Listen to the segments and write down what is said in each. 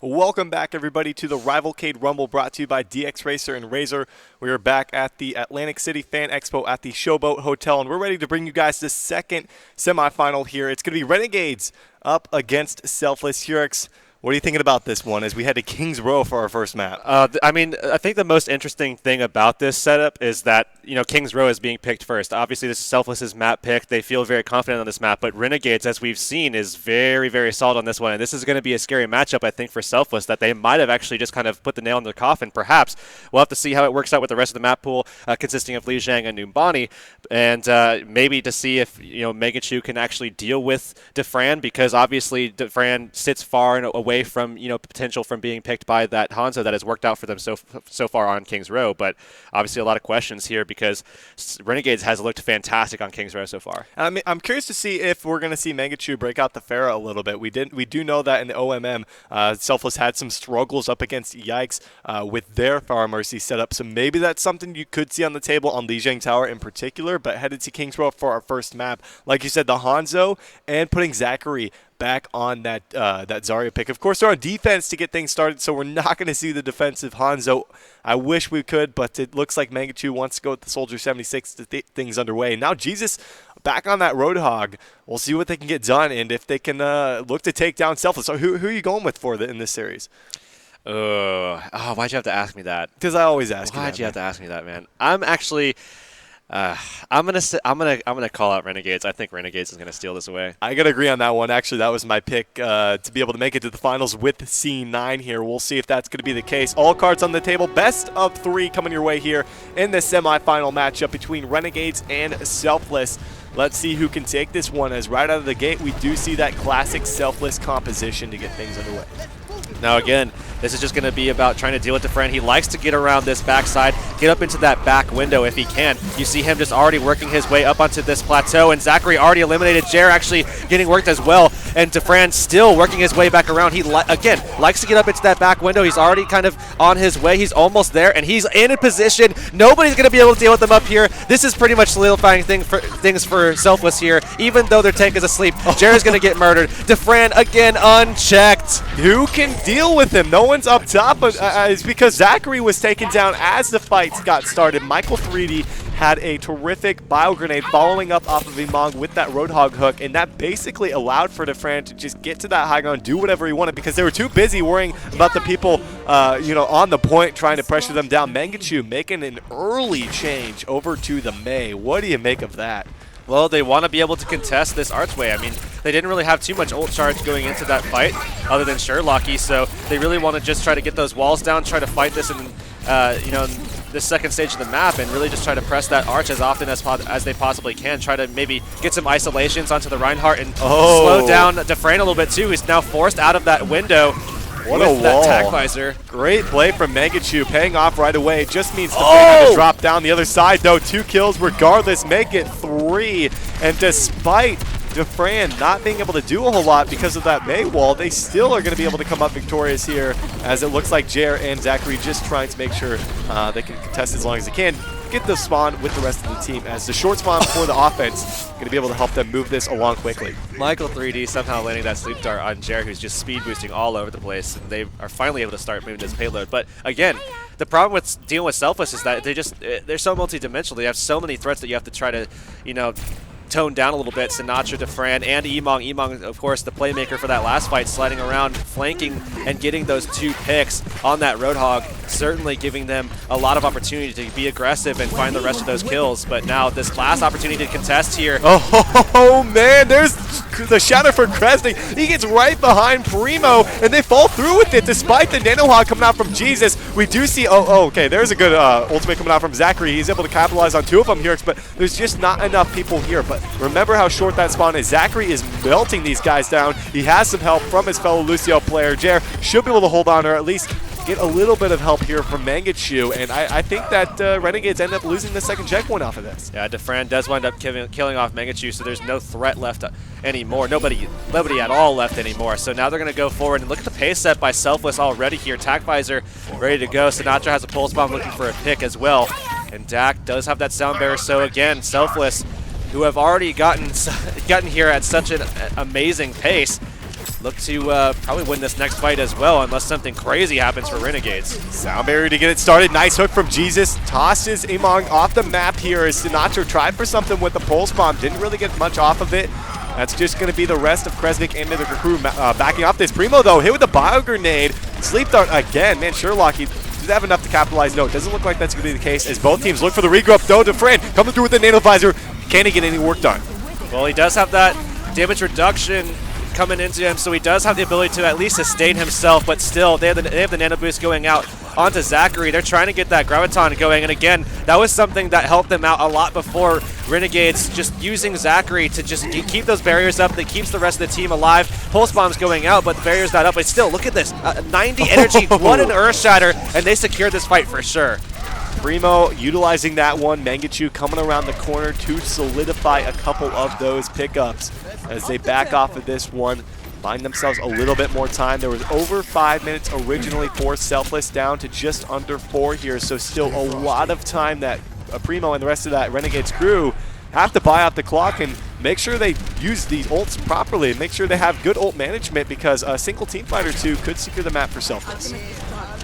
Welcome back, everybody, to the Rivalcade Rumble brought to you by DX Racer and Razor. We are back at the Atlantic City Fan Expo at the Showboat Hotel, and we're ready to bring you guys the second semifinal here. It's going to be Renegades up against Selfless. Hurix, what are you thinking about this one as we head to Kings Row for our first map? I think the most interesting thing about this setup is that, Kings Row is being picked first. Obviously, this is Selfless's map pick. They feel very confident on this map, but Renegades, as we've seen, is very, very solid on this one. And this is going to be a scary matchup, I think, for Selfless, that they might have actually just kind of put the nail in the coffin, perhaps. We'll have to see how it works out with the rest of the map pool, consisting of Li Zhang and Numbani, and maybe to see if, Megachu can actually deal with Defran, because obviously Defran sits far and away from, potential from being picked by that Hanzo that has worked out for them so far on Kings Row. But obviously a lot of questions here because Renegades has looked fantastic on Kings Row so far. I'm curious to see if we're going to see Megachu break out the Pharah a little bit. We do know that in the OMM, Selfless had some struggles up against Yikes with their Pharah Mercy setup, so maybe that's something you could see on the table on Li Zhang Tower in particular. But headed to Kings Row for our first map, like you said, the Hanzo and putting Zachary back on that Zarya pick. Of course, they're on defense to get things started, so we're not going to see the defensive Hanzo. I wish we could, but it looks like Megachu wants to go with the Soldier 76 to things underway. Now Jesus back on that Roadhog. We'll see what they can get done and if they can look to take down Selfless. So who are you going with in this series? Why'd you have to ask me that? Because I always ask you that. Why'd you have to ask me that, man? I'm actually... I'm gonna call out Renegades. I think Renegades is gonna steal this away. I gotta agree on that one. Actually, that was my pick to be able to make it to the finals with C9 here. We'll see if that's gonna be the case. All cards on the table. Best of 3 coming your way here in the semifinal matchup between Renegades and Selfless. Let's see who can take this one, as right out of the gate we do see that classic Selfless composition to get things underway. Now again, this is just going to be about trying to deal with Defran. He likes to get around this backside, get up into that back window if he can. You see him just already working his way up onto this plateau, and Zachary already eliminated. Jer actually getting worked as well, and Defran still working his way back around. He, again, likes to get up into that back window. He's already kind of on his way. He's almost there, and he's in a position. Nobody's going to be able to deal with them up here. This is pretty much solidifying things for Selfless here. Even though their tank is asleep, Jer is going to get murdered. Defran, again, unchecked. Who can deal with him? No one's up top, but it's because Zachary was taken down as the fights got started. Michael 3D had a terrific bio grenade following up off of Imong with that Roadhog hook, and that basically allowed for Defran to just get to that high ground, do whatever he wanted, because they were too busy worrying about the people, on the point trying to pressure them down. Megachu making an early change over to the Mei. What do you make of that? Well, they want to be able to contest this archway. I mean, they didn't really have too much ult charge going into that fight other than Sherlocky, so they really want to just try to get those walls down, try to fight this in, the second stage of the map, and really just try to press that arch as often as they possibly can. Try to maybe get some isolations onto the Reinhardt and slow down Defran a little bit too. He's now forced out of that window. What a wall. That tac visor. Great play from Megachu, paying off right away. It just means Defran to drop down the other side, though. 2 kills regardless, make it 3. And despite Defran not being able to do a whole lot because of that Mei wall, they still are going to be able to come up victorious here, as it looks like Jer and Zachary just trying to make sure they can contest as long as they can. Get the spawn with the rest of the team, as the short spawn for the offense going to be able to help them move this along quickly. Michael 3D somehow landing that sleep dart on Jer, who's just speed boosting all over the place, and they are finally able to start moving this payload. But again, the problem with dealing with Selfless is that they're so multi-dimensional. They have so many threats that you have to try to, tone down a little bit. Sinatra, Defran, and Imong. Imong, of course, the playmaker for that last fight, sliding around, flanking, and getting those 2 picks on that Roadhog, certainly giving them a lot of opportunity to be aggressive and find the rest of those kills. But now this last opportunity to contest here. Oh man, there's the shadow for Kresnik. He gets right behind Primo, and they fall through with it despite the Nanohawk coming out from Jesus. We do see, okay, there's a good ultimate coming out from Zachary. He's able to capitalize on 2 of them here, but there's just not enough people here. But remember how short that spawn is. Zachary is melting these guys down. He has some help from his fellow Lucio player. Jer should be able to hold on, or at least get a little bit of help here from Megachu, and I think that Renegades end up losing the second checkpoint off of this. Yeah, Defran does wind up killing off Megachu, so there's no threat left anymore. Nobody at all left anymore. So now they're going to go forward, and look at the pace set by Selfless already here. Tac visor ready to go. Sinatra has a pulse bomb looking for a pick as well, and Dak does have that sound barrier. So again, Selfless, who have already gotten here at such an amazing pace, look to probably win this next fight as well, unless something crazy happens for Renegades. Sound barrier to get it started. Nice hook from Jesus. Tosses Imong off the map here as Sinatra tried for something with the pulse bomb. Didn't really get much off of it. That's just going to be the rest of Kresnik and the crew backing off this. Primo, though, hit with the bio grenade. Sleep dart again. Man, Sherlock, he does have enough to capitalize. No, it doesn't look like that's going to be the case as both teams look for the regroup, though. Dufresne coming through with the nano visor. Can he get any work done? Well, he does have that damage reduction coming into him, so he does have the ability to at least sustain himself, but still, they have the nano boost going out onto Zachary. They're trying to get that graviton going, and again, that was something that helped them out a lot before. Renegades just using Zachary to just keep those barriers up, that keeps the rest of the team alive. Pulse bomb's going out, but the barrier's not up, but still, look at this, 90 energy, what an earth shatter, and they secured this fight for sure. Primo utilizing that one. Mangachu coming around the corner to solidify a couple of those pickups as they back off of this one, buying themselves a little bit more time. There was over 5 minutes originally for Selfless, down to just under 4 here, so still a lot of time that Primo and the rest of that Renegades crew have to buy out the clock and make sure they use these ults properly and make sure they have good ult management, because a single team fight or two could secure the map for Selfless.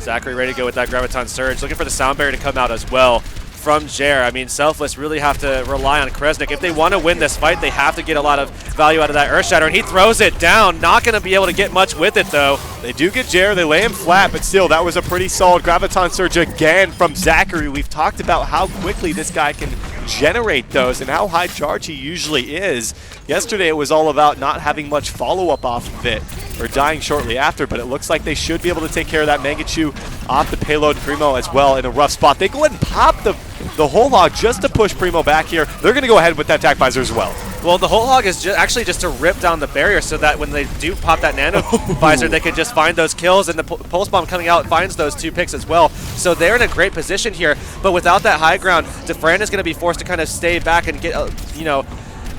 Zachary ready to go with that graviton surge, looking for the sound barrier to come out as well from Jer. I mean, Selfless really have to rely on Kresnik. If they want to win this fight, they have to get a lot of value out of that earth shatter, and he throws it down. Not going to be able to get much with it, though. They do get Jer, they lay him flat, but still, that was a pretty solid graviton surge again from Zachary. We've talked about how quickly this guy can generate those and how high charge he usually is. Yesterday, it was all about not having much follow-up off of it, or dying shortly after, but it looks like they should be able to take care of that Mangachu off the payload. Primo as well in a rough spot. They go ahead and pop the whole hog just to push Primo back here. They're going to go ahead with that attack visor as well. Well, the whole hog is actually just to rip down the barrier so that when they do pop that nano visor, they can just find those kills, and the pulse bomb coming out finds those 2 picks as well. So they're in a great position here, but without that high ground, Dufresne is going to be forced to kind of stay back and get,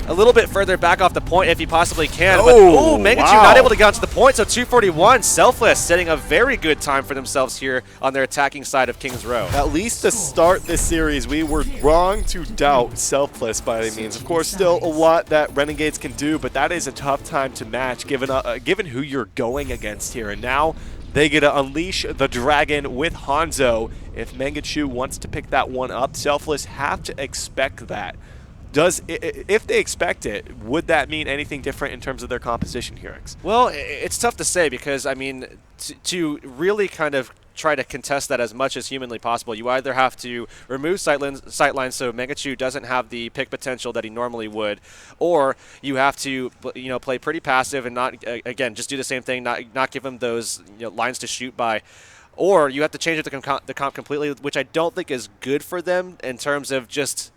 a little bit further back off the point if he possibly can. Oh, but Mangachu wow. not able to get onto the point, so 241. Selfless setting a very good time for themselves here on their attacking side of Kings Row. At least to start this series, we were wrong to doubt Selfless by any means. Of course, still a lot that Renegades can do, but that is a tough time to match given who you're going against here. And now they get to unleash the dragon with Hanzo. If Mangachu wants to pick that one up, Selfless have to expect that. If they expect it, would that mean anything different in terms of their composition here, X? Well, it's tough to say, because, I mean, to really kind of try to contest that as much as humanly possible, you either have to remove sightlines so Mangachu doesn't have the pick potential that he normally would, or you have to play pretty passive and not, again, just do the same thing, not give him those lines to shoot by. Or you have to change the comp completely, which I don't think is good for them in terms of just,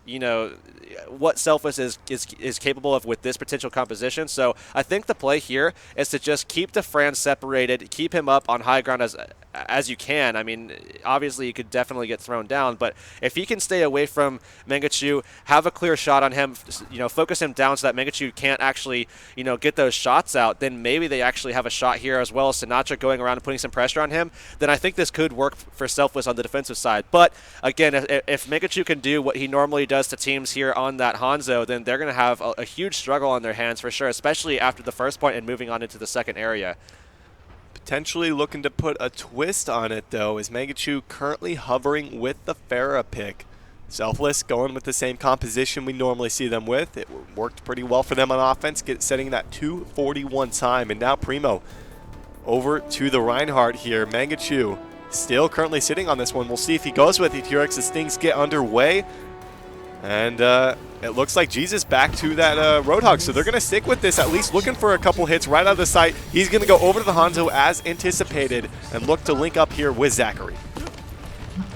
what Selfless is capable of with this potential composition. So I think the play here is to just keep Dufresne separated, keep him up on high ground as you can. I mean, obviously, you could definitely get thrown down, but if he can stay away from Mangachu, have a clear shot on him, focus him down so that Mangachu can't actually, get those shots out, then maybe they actually have a shot here, as well as Sinatra going around and putting some pressure on him. Then I think this could work for Selfless on the defensive side. But again, if Mangachu can do what he normally does to teams here on that Hanzo, then they're going to have a huge struggle on their hands for sure, especially after the first point and moving on into the second area. Potentially looking to put a twist on it, though, is Mangachu currently hovering with the Pharah pick. Selfless going with the same composition we normally see them with. It worked pretty well for them on offense, setting that 241 time. And now Primo over to the Reinhardt here. Mangachu still currently sitting on this one. We'll see if he goes with it here as things get underway. And it looks like Jesus back to that Roadhog, so they're going to stick with this, at least looking for a couple hits right out of the sight. He's going to go over to the Hanzo as anticipated and look to link up here with Zachary.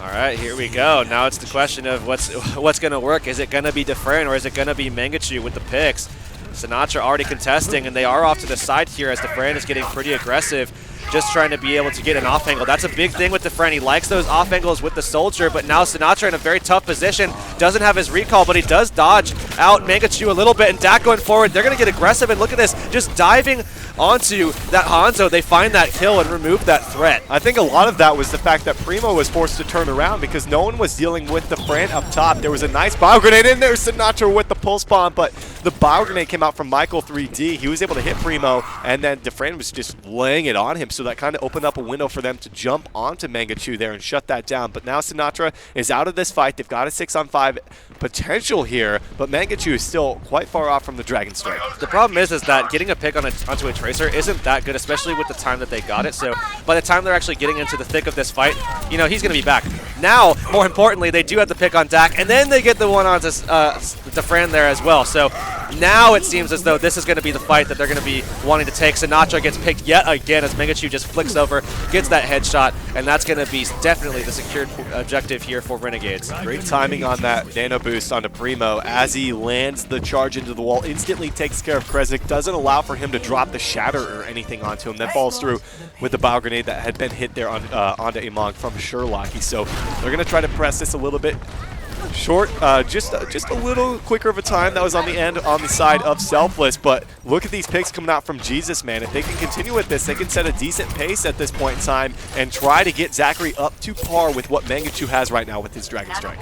All right, here we go. Now it's the question of what's going to work. Is it going to be Dufresne or is it going to be Mangachu with the picks? Sinatra already contesting, and they are off to the side here as Dufresne is getting pretty aggressive, just trying to be able to get an off angle. That's a big thing with Dufresne. He likes those off angles with the soldier, but now Sinatra in a very tough position. Doesn't have his recall, but he does dodge out Mangachu a little bit, and Dak going forward. They're going to get aggressive, and look at this, just diving onto that Hanzo, they find that kill and remove that threat. I think a lot of that was the fact that Primo was forced to turn around because no one was dealing with the Fran up top. There was a nice bio grenade in there, Sinatra with the pulse bomb, but the bio grenade came out from Michael 3D. He was able to hit Primo, and then Defran was just laying it on him, so that kind of opened up a window for them to jump onto Mangachu there and shut that down. But now Sinatra is out of this fight. They've got a 6-on-5 potential here, but Mangachu is still quite far off from the Dragon Strike. The problem is that getting a pick onto a Tracer isn't that good, especially with the time that they got it. So by the time they're actually getting into the thick of this fight, you know, he's going to be back. Now, more importantly, they do have the pick on Dak, and then they get the one on Defran there as well. So now it seems as though this is going to be the fight that they're going to be wanting to take. Sinatra gets picked yet again as Mangachu just flicks over, gets that headshot, and that's going to be definitely the secured objective here for Renegades. Great timing on that nano boost onto Primo as he lands the charge into the wall, instantly takes care of Kresnik, doesn't allow for him to drop the shatter or anything onto him, then falls through with the bio grenade that had been hit there on, onto Among from Sherlocky. So they're going to try to press this a little bit short, just a little quicker of a time. That was on the end on the side of Selfless, but look at these picks coming out from Jesus, man. If they can continue with this, they can set a decent pace at this point in time and try to get Zachary up to par with what Mangachu has right now with his Dragon Strike.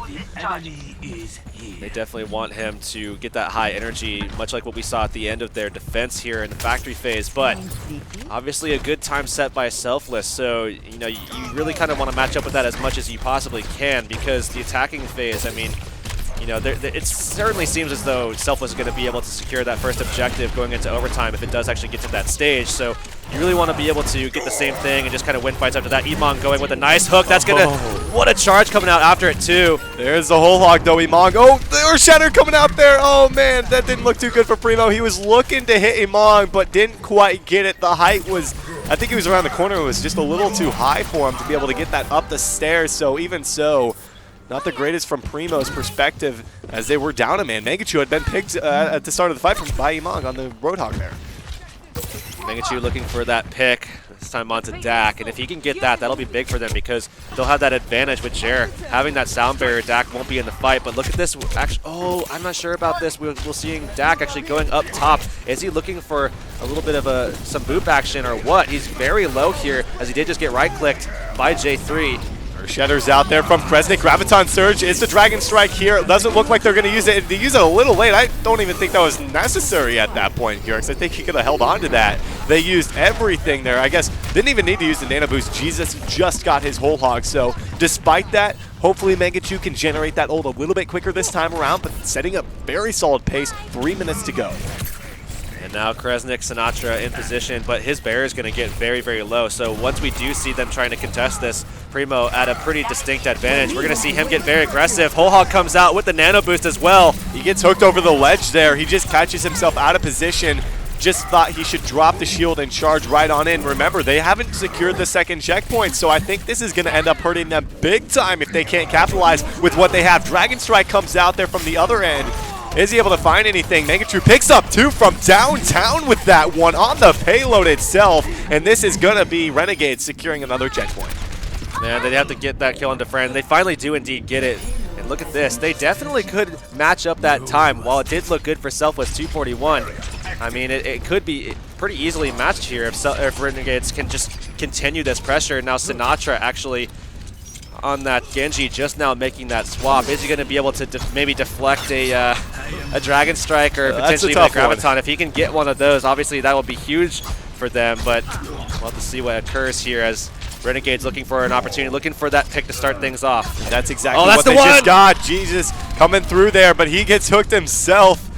They definitely want him to get that high energy, much like what we saw at the end of their defense here in the factory phase, but obviously a good time set by Selfless, so you know, you really kind of want to match up with that as much as you possibly can, because the attacking phase, I mean, you know, it certainly seems as though Selfless is going to be able to secure that first objective going into overtime if it does actually get to that stage. So you really want to be able to get the same thing and just kind of win fights after that. Emong going with a nice hook. That's going to... What a charge coming out after it, too. There's the whole hog, though, Emong. Oh, there's Shatter coming out there. Oh, man, that didn't look too good for Primo. He was looking to hit Emong, but didn't quite get it. The height was... I think he was around the corner. It was just a little too high for him to be able to get that up the stairs. So even so... Not the greatest from Primo's perspective as they were down a man. Mangachu had been picked at the start of the fight by Emong on the Roadhog there. Mangachu looking for that pick, this time onto Dak, and if he can get that, that'll be big for them because they'll have that advantage with Jer. Having that sound barrier, Dak won't be in the fight, but look at this. Actually, oh, I'm not sure about this. We're seeing Dak actually going up top. Is he looking for a little bit of some boop action or what? He's very low here as he did just get right-clicked by J3. Shedder's out there from Kresnik. Graviton Surge is the Dragon Strike here. It doesn't look like they're going to use it. They use it a little late. I don't even think that was necessary at that point here, because I think he could have held on to that. They used everything there. I guess didn't even need to use the Nano Boost. Jesus just got his whole hog. So despite that, hopefully Mangachu can generate that ult a little bit quicker this time around, but setting a very solid pace. 3 minutes to go. And now Kresnik, Sinatra in position, but his barrier is going to get very, very low. So once we do see them trying to contest this, Primo at a pretty distinct advantage. We're going to see him get very aggressive. Whole Hog comes out with the Nano Boost as well. He gets hooked over the ledge there. He just catches himself out of position. Just thought he should drop the shield and charge right on in. Remember, they haven't secured the second checkpoint, so I think this is going to end up hurting them big time if they can't capitalize with what they have. Dragon Strike comes out there from the other end. Is he able to find anything? Mangachu picks up two from downtown with that one on the payload itself, and this is going to be Renegades securing another checkpoint. Man, they have to get that kill on Defran. They finally do indeed get it. And look at this. They definitely could match up that time. While it did look good for Selfless 241, I mean, it could be pretty easily matched here if Renegades can just continue this pressure. Now Sinatra actually on that Genji just now making that swap. Is he going to be able to maybe deflect a Dragon Strike or potentially even a Graviton? If he can get one of those, obviously that will be huge for them, but we'll have to see what occurs here as Renegades looking for an opportunity, looking for that pick to start things off. That's exactly what they just got. Jesus coming through there, but he gets hooked himself.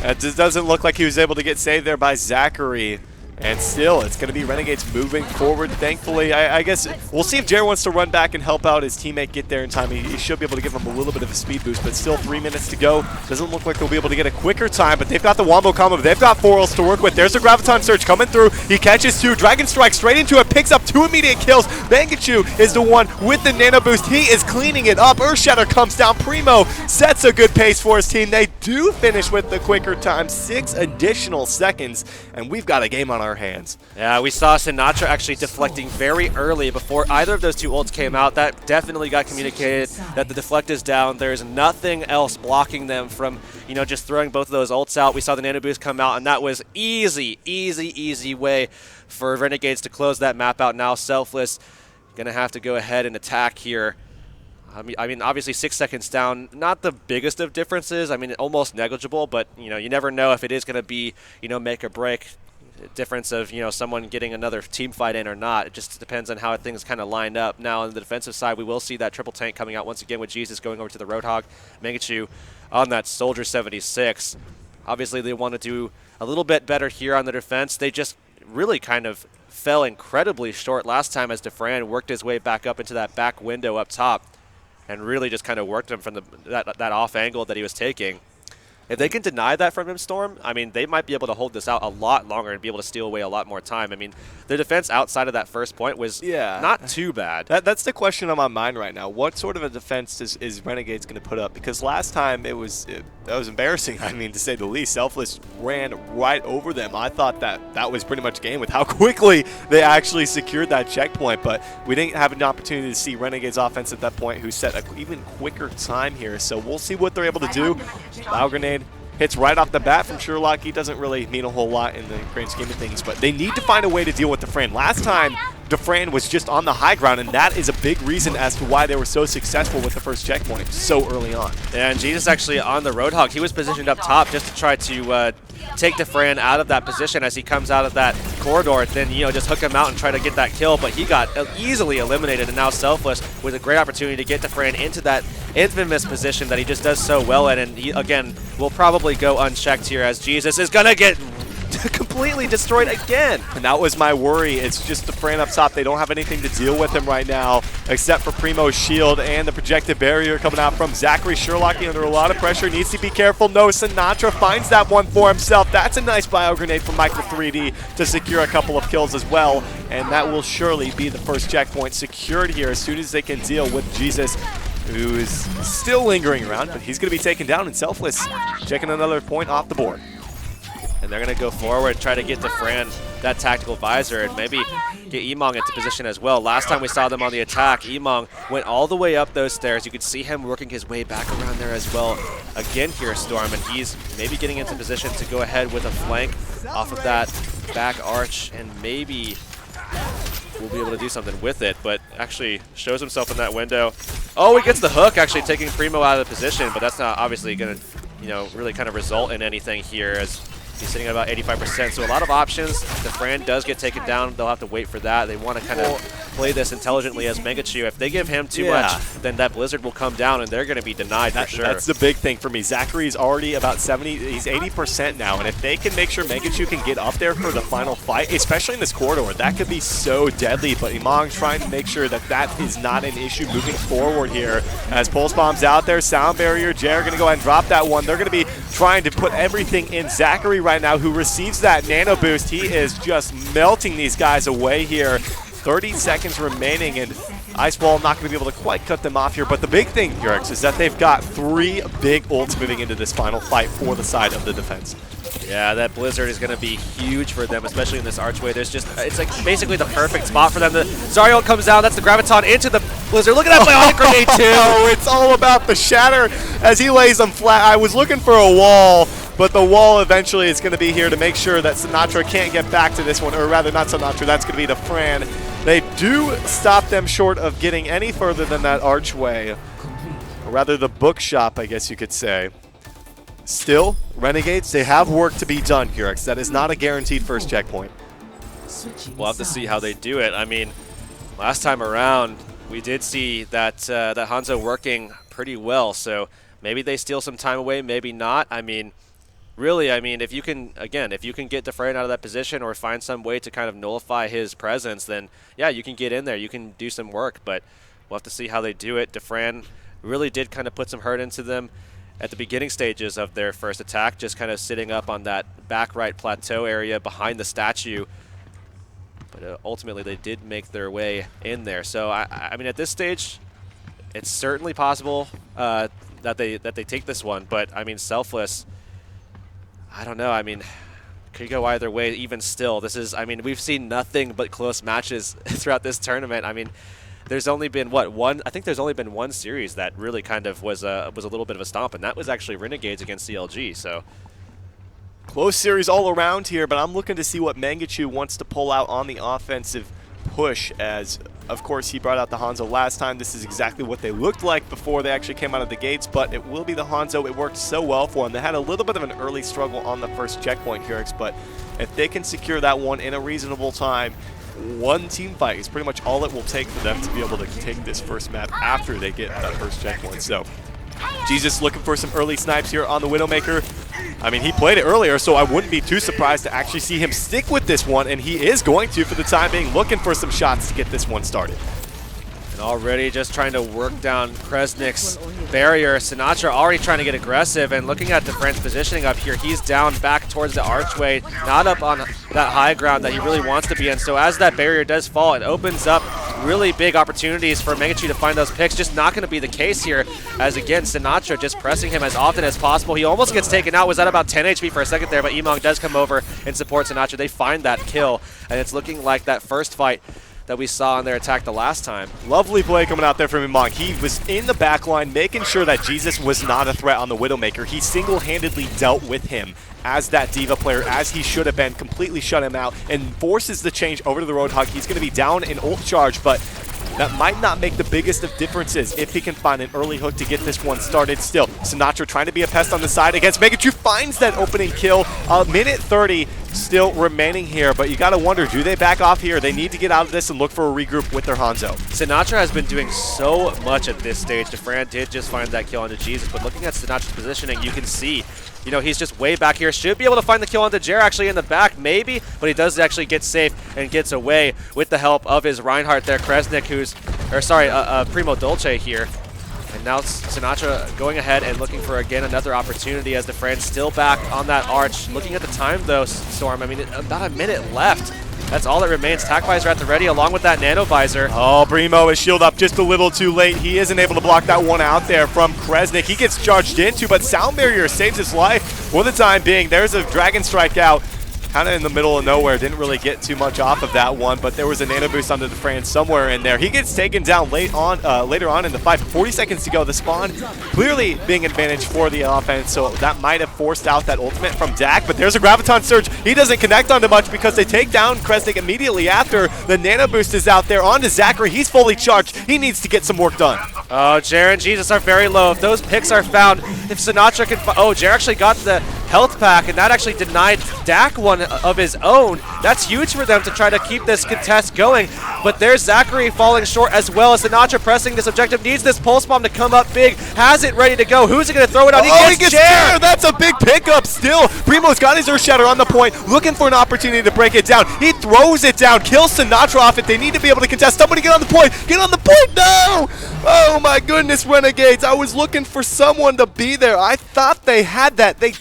It just doesn't look like he was able to get saved there by Zachary. And still, it's going to be Renegades moving forward, thankfully. I guess we'll see if Jared wants to run back and help out his teammate get there in time. He should be able to give him a little bit of a speed boost, but still 3 minutes to go. Doesn't look like they'll be able to get a quicker time, but they've got the Wombo combo. They've got 4 ults to work with. There's a Graviton Surge coming through. He catches 2. Dragon Strike straight into it, picks up 2 immediate kills. Mangachu is the one with the Nano Boost. He is cleaning it up. Earthshatter comes down. Primo sets a good pace for his team. They do finish with the quicker time, 6 additional seconds, and we've got a game on our our hands. Yeah, we saw Sinatra actually deflecting very early before either of those two ults came out. That definitely got communicated that the deflect is down. There's nothing else blocking them from, just throwing both of those ults out. We saw the nano boost come out, and that was easy way for Renegades to close that map out. Now Selfless gonna have to go ahead and attack here. I mean, obviously 6 seconds down, not the biggest of differences. I mean, almost negligible, but, you never know if it is going to be, make or break. Difference of, someone getting another team fight in or not. It just depends on how things kind of line up. Now, on the defensive side, we will see that triple tank coming out once again with Jesus going over to the Roadhog. Mangachu on that Soldier 76. Obviously, they want to do a little bit better here on the defense. They just really kind of fell incredibly short last time as Defran worked his way back up into that back window up top and really just kind of worked him from that off angle that he was taking. If they can deny that from him, Storm, I mean, they might be able to hold this out a lot longer and be able to steal away a lot more time. I mean, their defense outside of that first point was not too bad. That's the question on my mind right now. What sort of a defense is Renegades going to put up? Because last time that was embarrassing, I mean, to say the least. Selfless ran right over them. I thought that was pretty much game with how quickly they actually secured that checkpoint, but we didn't have an opportunity to see Renegades offense at that point, who set an even quicker time here. So we'll see what they're able to do. Bow grenade hits right off the bat from Sherlock. He doesn't really mean a whole lot in the grand scheme of things, but they need to find a way to deal with Defran. Last time, Defran was just on the high ground, and that is a big reason as to why they were so successful with the first checkpoint so early on. And Jesus actually on the Roadhog, he was positioned up top just to try to take Defran out of that position as he comes out of that corridor, then, just hook him out and try to get that kill, but he got easily eliminated, and now Selfless with a great opportunity to get Defran into that infamous position that he just does so well in, and he, again, will probably go unchecked here as Jesus is going to get completely destroyed again. And that was my worry. It's just Defran up top. They don't have anything to deal with him right now except for Primo's shield and the projected barrier coming out from Zachary. Sherlock under a lot of pressure. Needs to be careful. No, Sinatra finds that one for himself. That's a nice bio grenade from Michael 3D to secure a couple of kills as well. And that will surely be the first checkpoint secured here as soon as they can deal with Jesus, who's still lingering around, but he's going to be taken down, and Selfless checking another point off the board. And they're going to go forward, try to get Defran that tactical visor, and maybe get Emong into position as well. Last time we saw them on the attack, Emong went all the way up those stairs. You could see him working his way back around there as well. Again here, Storm, and he's maybe getting into position to go ahead with a flank off of that back arch, and maybe we'll be able to do something with it, but actually shows himself in that window. Oh, he gets the hook, actually taking Primo out of the position, but that's not obviously going to, really kind of result in anything here, as he's sitting at about 85%, so a lot of options. Defran does get taken down. They'll have to wait for that. They want to kind of play this intelligently as Mangachu. If they give him too much, then that Blizzard will come down, and they're going to be denied for sure. That's the big thing for me. Zachary's already about 70, he's 80% now, and if they can make sure Mangachu can get up there for the final fight, especially in this corridor, that could be so deadly, but Emong trying to make sure that that is not an issue moving forward here. As Pulse Bomb's out there, Sound Barrier, Jared going to go ahead and drop that one. They're going to be trying to put everything in Zachary right now, who receives that nano boost. He is just melting these guys away here. 30 seconds remaining, and Ice Wall not going to be able to quite cut them off here. But the big thing, Yurix, is that they've got 3 big ults moving into this final fight for the side of the defense. Yeah, that Blizzard is going to be huge for them, especially in this archway. There's just, it's like basically the perfect spot for them. The Zariel comes out, that's the Graviton into the Blizzard. Look at that Bionic Grenade too! Oh, it's all about the shatter as he lays them flat. I was looking for a wall, but the wall eventually is going to be here to make sure that Sinatra can't get back to this one, or rather not Sinatra, that's going to be the Fran. They do stop them short of getting any further than that archway, or rather the bookshop, I guess you could say. Still, Renegades, they have work to be done, Yurix. That is not a guaranteed first checkpoint. We'll have to see how they do it. I mean, last time around, we did see that that Hanzo working pretty well, so maybe they steal some time away, maybe not. I mean, really, if you can, again, if you can get Defran out of that position or find some way to kind of nullify his presence, then yeah, you can get in there, you can do some work, but we'll have to see how they do it. Defran really did kind of put some hurt into them at the beginning stages of their first attack, just kind of sitting up on that back right plateau area behind the statue. But ultimately, they did make their way in there. So, I mean, at this stage, it's certainly possible that they take this one. But, I mean, Selfless, I don't know. I mean, could go either way even still. This is, I mean, we've seen nothing but close matches throughout this tournament. I mean, there's only been, what, one? I think there's only been one series that really kind of was a little bit of a stomp, and that was actually Renegades against CLG, so. Close series all around here, but I'm looking to see what Mangachu wants to pull out on the offensive push, as of course he brought out the Hanzo last time. This is exactly what they looked like before they actually came out of the gates, but it will be the Hanzo. It worked so well for them. They had a little bit of an early struggle on the first checkpoint here, but if they can secure that one in a reasonable time, one team fight is pretty much all it will take for them to be able to take this first map after they get that first checkpoint. So Jesus looking for some early snipes here on the Widowmaker. I mean, he played it earlier, so I wouldn't be too surprised to actually see him stick with this one, and he is going to for the time being, looking for some shots to get this one started. And already just trying to work down Kresnik's barrier. Sinatra already trying to get aggressive, and looking at the French positioning up here, he's down back towards the archway, not up on that high ground that he really wants to be in. So as that barrier does fall, it opens up really big opportunities for Mangachu to find those picks. Just not going to be the case here, as again, Sinatra just pressing him as often as possible. He almost gets taken out, was at about 10 HP for a second there, but Emong does come over and support Sinatra. They find that kill, and it's looking like that first fight that we saw in their attack the last time. Lovely play coming out there from Emong. He was in the back line, making sure that Jesus was not a threat on the Widowmaker. He single-handedly dealt with him as that D.Va player, as he should have been, completely shut him out, and forces the change over to the Roadhog. He's going to be down in ult charge, but that might not make the biggest of differences if he can find an early hook to get this one started. Still, Sinatra trying to be a pest on the side against Mangachu, finds that opening kill. Minute 30 still remaining here, but you got to wonder, do they back off here? They need to get out of this and look for a regroup with their Hanzo. Sinatra has been doing so much at this stage. DeFran did just find that kill onto Jesus, but looking at Sinatra's positioning, you can see, you know, he's just way back here. Should be able to find the kill onto Jer actually in the back, maybe, but he does actually get safe and gets away with the help of his Reinhardt there, Kresnik, who's, or sorry, Primo Dolce here. And now Sinatra going ahead and looking for, again, another opportunity as the friend's still back on that arch. Looking at the time, though, Storm, I mean, about a minute left. That's all that remains. Tac Visor at the ready, along with that Nano Visor. Oh, Primo is shield up just a little too late. He isn't able to block that one out there from Kresnik. He gets charged into, but Sound Barrier saves his life for the time being. There's a Dragon Strike out. Kind of in the middle of nowhere, didn't really get too much off of that one, but there was a nano boost onto the Fran somewhere in there. He gets taken down later on in the fight. 40 seconds to go. The spawn clearly being advantage for the offense, so that might have forced out that ultimate from Dak, but there's a Graviton Surge. He doesn't connect onto much because they take down Kresnik immediately after. The nano boost is out there onto Zachary. He's fully charged. He needs to get some work done. Oh, Jer and Jesus are very low. If those picks are found, if Sinatra can... Oh, Jer actually got the health pack, and that actually denied Dak one of his own. That's huge for them to try to keep this contest going. But there's Zachary falling short as well, as Sinatra pressing this objective. Needs this pulse bomb to come up big. Has it ready to go. Who's he going to throw it on? He gets Jer! That's a big pickup still. Primo's got his Earth Shatter on the point, looking for an opportunity to break it down. He throws it down, kills Sinatra off it. They need to be able to contest. Somebody get on the point. Get on the point. No! Oh my goodness, Renegades. I was looking for someone to be there. I thought they had that. They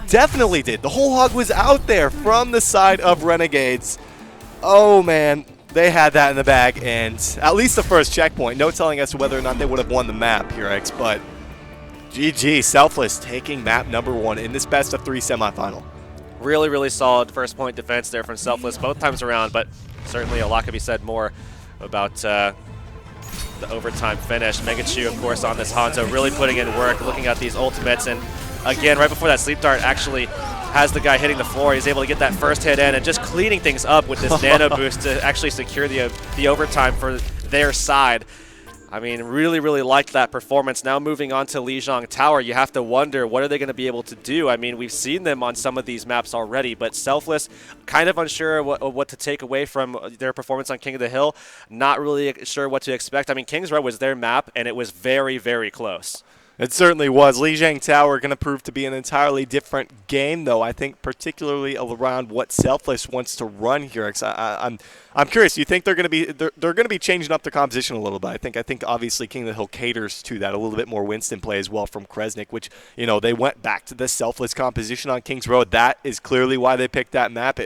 definitely did. The whole hog was out there from the side of Renegades. Oh man, they had that in the bag, and at least the first checkpoint. No telling as to whether or not they would have won the map here, X, but GG, Selfless taking map number 1 in this best of 3 semifinal. Really, really solid first point defense there from Selfless both times around, but certainly a lot could be said more about the overtime finish. Mangachu, of course, on this Hanzo, really putting in work, looking at these ultimates, and again, right before that sleep dart actually has the guy hitting the floor, he's able to get that first hit in and just cleaning things up with this nano boost to actually secure the overtime for their side. I mean, really, really liked that performance. Now moving on to Lijiang Tower, you have to wonder, what are they going to be able to do? I mean, we've seen them on some of these maps already, but Selfless, kind of unsure what to take away from their performance on King of the Hill. Not really sure what to expect. I mean, King's Row was their map, and it was very, very close. It certainly was. Lijiang Tower going to prove to be an entirely different game, though. I think particularly around what Selfless wants to run here. I'm curious. Do you think they're going to be changing up their composition a little bit? I think obviously King of the Hill caters to that a little bit more Winston play as well from Kresnik, which they went back to the Selfless composition on King's Road. That is clearly why they picked that map.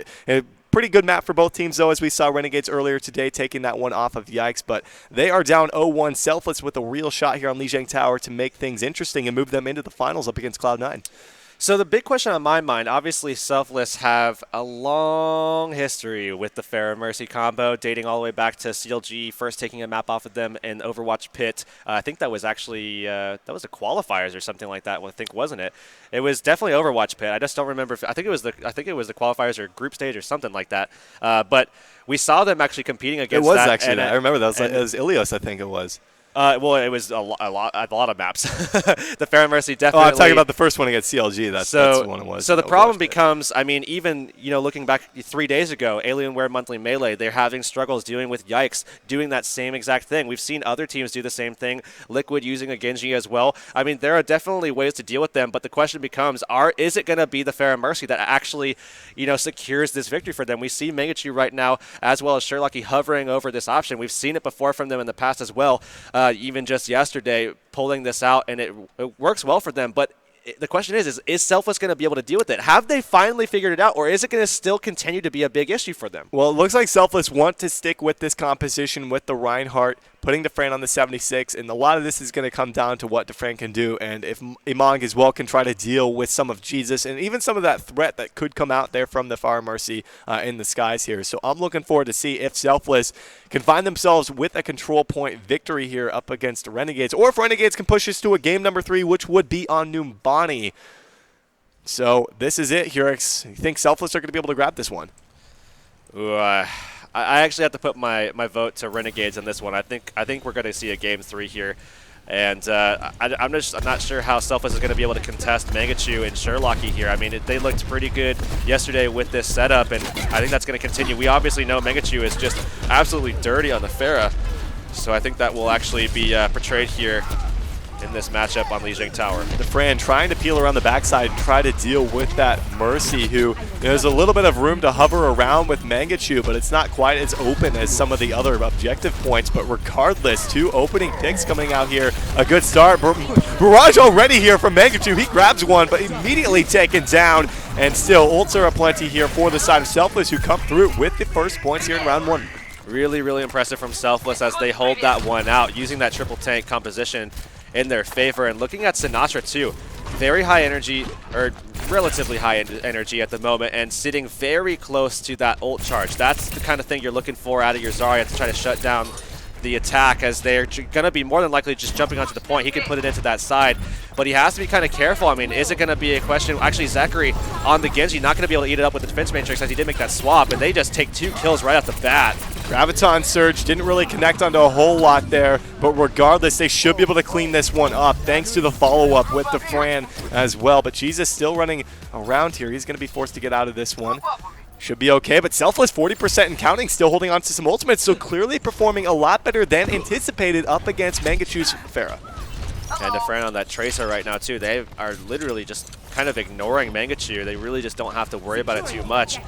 Pretty good map for both teams, though, as we saw Renegades earlier today taking that one off of Yikes. But they are down 0-1. Selfless with a real shot here on Lijiang Tower to make things interesting and move them into the finals up against Cloud9. So the big question on my mind, obviously Selfless have a long history with the Pharah Mercy combo, dating all the way back to CLG first taking a map off of them in Overwatch Pit. I think that was actually that was the qualifiers or something like that. Well, I think wasn't it? It was definitely Overwatch Pit. I just don't remember. I think it was the qualifiers or group stage or something like that. But we saw them actually competing against. It was that, actually that. I remember that. It was Ilios, I think it was. Well, it was a lot of maps. The Pharah Mercy definitely. Oh, I'm talking about the first one against CLG. That's the one it was. So the problem becomes, I mean, even looking back 3 days ago, Alienware Monthly Melee, they're having struggles dealing with Yikes, doing that same exact thing. We've seen other teams do the same thing. Liquid using a Genji as well. I mean, there are definitely ways to deal with them, but the question becomes, is it going to be the Pharah Mercy that actually, secures this victory for them? We see Mangachu right now, as well as Sherlocky, hovering over this option. We've seen it before from them in the past as well. Even just yesterday, pulling this out, and it works well for them. But the question is Selfless going to be able to deal with it? Have they finally figured it out, or is it going to still continue to be a big issue for them? Well, it looks like Selfless want to stick with this composition with the Reinhardt, putting Defran on the 76, and a lot of this is going to come down to what Defran can do, and if Imong as well can try to deal with some of Jesus and even some of that threat that could come out there from the Pharah Mercy in the skies here. So I'm looking forward to see if Selfless can find themselves with a control point victory here up against Renegades, or if Renegades can push us to a game number 3, which would be on Numbani. So this is it, Hurix. You think Selfless are going to be able to grab this one? Ooh, I actually have to put my vote to Renegades on this one. I think we're going to see a game 3 here, and I'm not sure how Selfless is going to be able to contest Mangachu and Sherlocky here. I mean, they looked pretty good yesterday with this setup, and I think that's going to continue. We obviously know Mangachu is just absolutely dirty on the Pharah, so I think that will actually be portrayed here in this matchup on Lijiang Tower. Defran trying to peel around the backside and try to deal with that Mercy, who there's a little bit of room to hover around with Mangachu, but it's not quite as open as some of the other objective points. But regardless, 2 opening picks coming out here. A good start. Barrage already here from Mangachu. He grabs one, but immediately taken down. And still, ults are aplenty here for the side of Selfless, who come through with the first points here in round 1. Really, really impressive from Selfless as they hold that one out, using that triple tank composition in their favor. And looking at Sinatra too, very high energy, or relatively high energy at the moment, and sitting very close to that ult charge. That's the kind of thing you're looking for out of your Zarya to try to shut down the attack, as they're going to be more than likely just jumping onto the point. He can put it into that side, but he has to be kind of careful. I mean, is it going to be a question? Actually, Zachary on the Genji not going to be able to eat it up with the defense matrix, as he did make that swap, and they just take 2 kills right off the bat. Graviton Surge didn't really connect onto a whole lot there, but regardless, they should be able to clean this one up thanks to the follow-up with the Fran as well. But Jesus still running around here. He's going to be forced to get out of this one. Should be okay, but Selfless 40% and counting, still holding on to some ultimates, so clearly performing a lot better than anticipated up against Mangachu's Pharah. And Defran on that Tracer right now too. They are literally just kind of ignoring Mangachu. They really just don't have to worry about it too much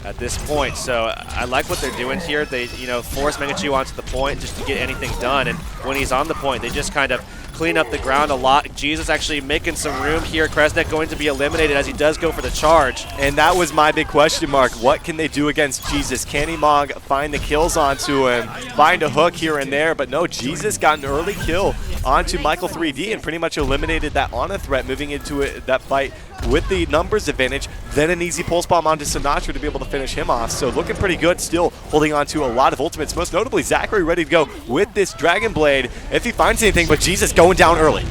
at this point. So I like what they're doing here. They, force Mangachu onto the point just to get anything done. And when he's on the point, they just kind of clean up the ground a lot. Jesus actually making some room here. Kresnik going to be eliminated as he does go for the charge. And that was my big question mark. What can they do against Jesus? Can Imog find the kills onto him, find a hook here and there? But no, Jesus got an early kill onto Michael 3D and pretty much eliminated that Ana threat, moving into that fight with the numbers advantage. Then an easy pulse bomb onto Sinatra to be able to finish him off. So looking pretty good, still holding on to a lot of ultimates, most notably Zachary ready to go with this Dragon Blade if he finds anything, but Jesus going down early.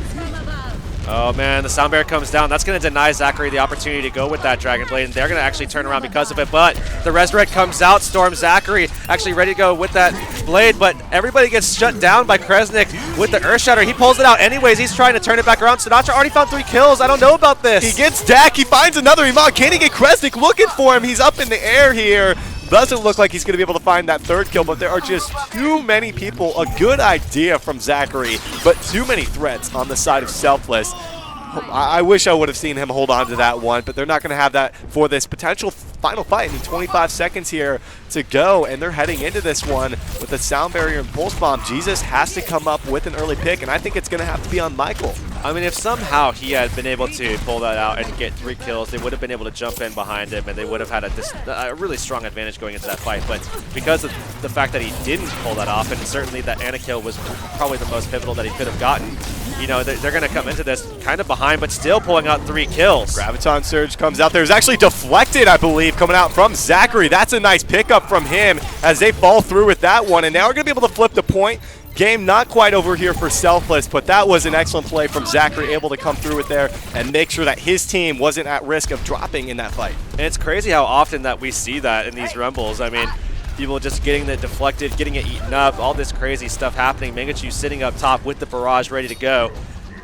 Oh man, the Sound Bear comes down. That's going to deny Zachary the opportunity to go with that Dragon Blade, and they're going to actually turn around because of it. But the Resurrect comes out, storms Zachary, actually ready to go with that Blade, but everybody gets shut down by Kresnik with the Earth Shatter. He pulls it out anyways. He's trying to turn it back around. Sinatra already found 3 kills. I don't know about this. He gets Dak. He finds another Imog. Can he get Kresnik looking for him? He's up in the air here. Doesn't look like he's going to be able to find that 3rd kill, but there are just too many people. A good idea from Zachary, but too many threats on the side of Selfless. I wish I would have seen him hold on to that one, but they're not going to have that for this potential final fight. I mean, 25 seconds here to go, and they're heading into this one with the Sound Barrier and Pulse Bomb. Jesus has to come up with an early pick, and I think it's going to have to be on Michael. I mean, if somehow he had been able to pull that out and get 3 kills, they would have been able to jump in behind him, and they would have had a really strong advantage going into that fight. But because of the fact that he didn't pull that off, and certainly that Ana kill was probably the most pivotal that he could have gotten, you know, they're going to come into this kind of behind, but still pulling out 3 kills. Graviton Surge comes out there. It's actually deflected, I believe, coming out from Zachary. That's a nice pickup from him as they fall through with that one. And now we're going to be able to flip the point. Game not quite over here for Selfless, but that was an excellent play from Zachary, able to come through with there and make sure that his team wasn't at risk of dropping in that fight. And it's crazy how often that we see that in these Rumbles. I mean, people just getting it deflected, getting it eaten up, all this crazy stuff happening. Mangachu sitting up top with the barrage ready to go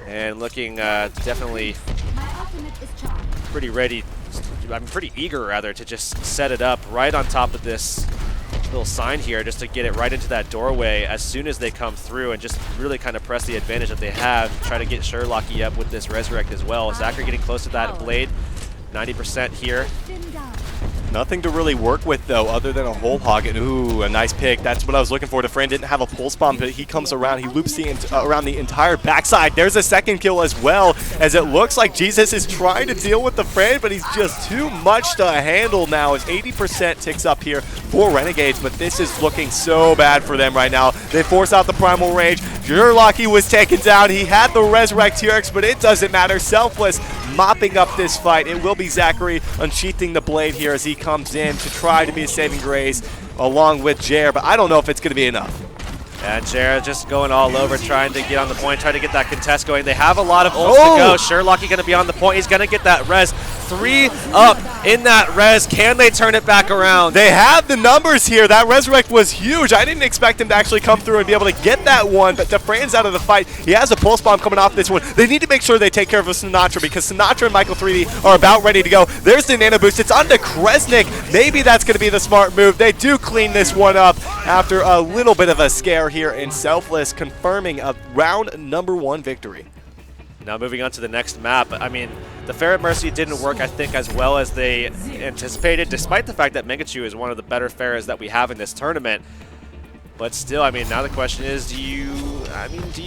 and looking definitely pretty ready, pretty eager rather, to just set it up right on top of this little sign here, just to get it right into that doorway as soon as they come through and just really kind of press the advantage that they have. Try to get Sherlocky up with this Resurrect as well. Zachary getting close to that Blade, 90% here. Nothing to really work with, though, other than a whole hog. And ooh, a nice pick. That's what I was looking for. DeFran didn't have a pulse bomb, but he comes around. He loops around the entire backside. There's a second kill as well, as it looks like Jesus is trying to deal with DeFran, but he's just too much to handle now, as 80% ticks up here for Renegades. But this is looking so bad for them right now. They force out the primal range. Sherlocky was taken down. He had the Resurrect T-Rex, but it doesn't matter. Selfless mopping up this fight. It will be Zachary unsheathing the blade here as he comes in to try to be a saving grace along with Jer, but I don't know if it's going to be enough. And Jer just going all over, trying to get on the point, trying to get that contest going. They have a lot of ults to go. Sherlocky going to be on the point. He's going to get that res. 3 up in that res. Can they turn it back around? They have the numbers here. That Resurrect was huge. I didn't expect him to actually come through and be able to get that one, but DeFran's out of the fight. He has a pulse bomb coming off this one. They need to make sure they take care of Sinatra, because Sinatra and Michael 3D are about ready to go. There's the nano boost. It's onto Kresnik. Maybe that's going to be the smart move. They do clean this one up after a little bit of a scare here in Selfless, confirming a round #1 victory. Now moving on to the next map. I mean, the Ferret Mercy didn't work, I think, as well as they anticipated, despite the fact that Mangachu is one of the better Ferrets that we have in this tournament. But still, I mean, now the question is, do you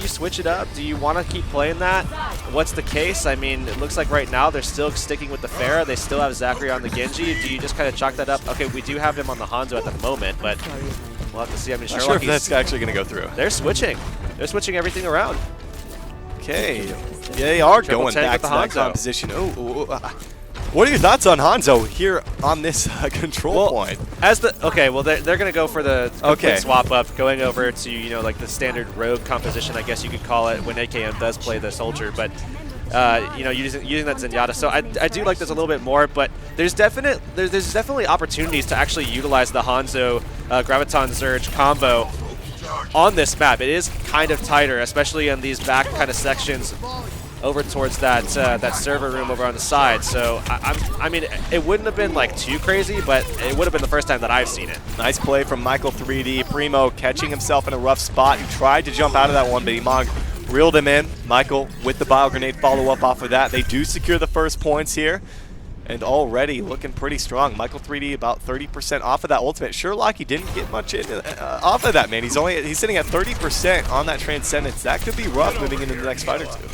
switch it up? Do you want to keep playing that? What's the case? I mean, it looks like right now they're still sticking with the Pharah. They still have Zachary on the Genji. Do you just kind of chalk that up? Okay, we do have him on the Hanzo at the moment, but we'll have to see. I mean, Not sure if that's actually going to go through. They're switching. They're switching everything around. Okay. Yeah, they are going back to that composition. What are your thoughts on Hanzo here on this control point? Okay, well they're going to go for the swap up, going over to, you know, like the standard rogue composition, I guess you could call it, when AKM does play the soldier, but you know, using that Zenyatta. So I do like this a little bit more, but there's definitely opportunities to actually utilize the Hanzo Graviton Surge combo on this map. It is kind of tighter, especially in these back kind of sections over towards that that server room over on the side. So I mean, it wouldn't have been like too crazy, but it would have been the first time that I've seen it. Nice play from Michael 3D. Primo catching himself in a rough spot. He tried to jump out of that one, but Imog reeled him in. Michael with the bio grenade follow up off of that. They do secure the first points here, and already looking pretty strong. Michael 3D about 30% off of that ultimate. Sherlocky didn't get much off of that, man. He's sitting at 30% on that Transcendence. That could be rough moving into the next fight or two.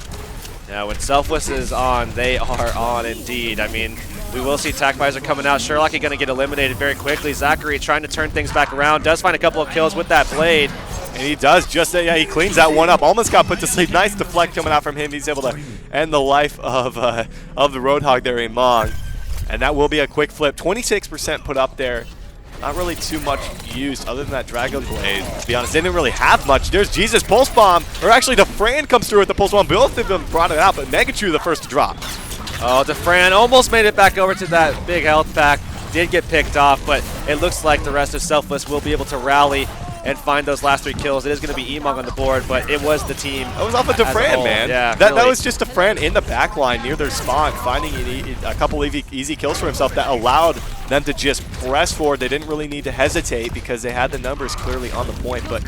Now, when Selfless is on, they are on indeed. I mean, we will see Tackvisor coming out. Sherlocky going to get eliminated very quickly. Zachary trying to turn things back around. Does find a couple of kills with that blade. And he does just, he cleans that one up. Almost got put to sleep. Nice deflect coming out from him. He's able to end the life of the Roadhog there, Imog. And that will be a quick flip. 26% put up there. Not really too much used other than that Dragon Blade. To be honest, they didn't really have much. There's Jesus Pulse Bomb. Or actually, DeFran comes through with the Pulse Bomb. Both of them brought it out, but Mangachu the first to drop. Oh, DeFran almost made it back over to that big health pack. Did get picked off, but it looks like the rest of Selfless will be able to rally and find those last 3 kills. It is going to be Imog on the board, but it was the team. That was off of DeFran, man. Yeah, that really. was just DeFran in the back line near their spawn, finding a couple of easy kills for himself that allowed them to just press forward. They didn't really need to hesitate because they had the numbers clearly on the point. But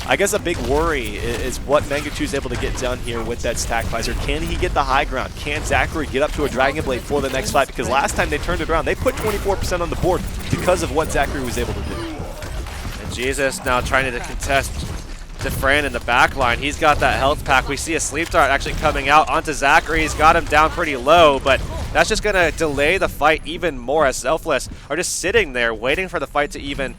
I guess a big worry is what Mangachu's able to get done here with that Stack Visor. Can he get the high ground? Can Zachary get up to a Dragon Blade for the next fight? Because last time they turned it around, they put 24% on the board because of what Zachary was able to do. Jesus now trying to contest Defran in the back line. He's got that health pack. We see a sleep dart actually coming out onto Zachary. He's got him down pretty low, but that's just going to delay the fight even more as Selfless are just sitting there waiting for the fight to even,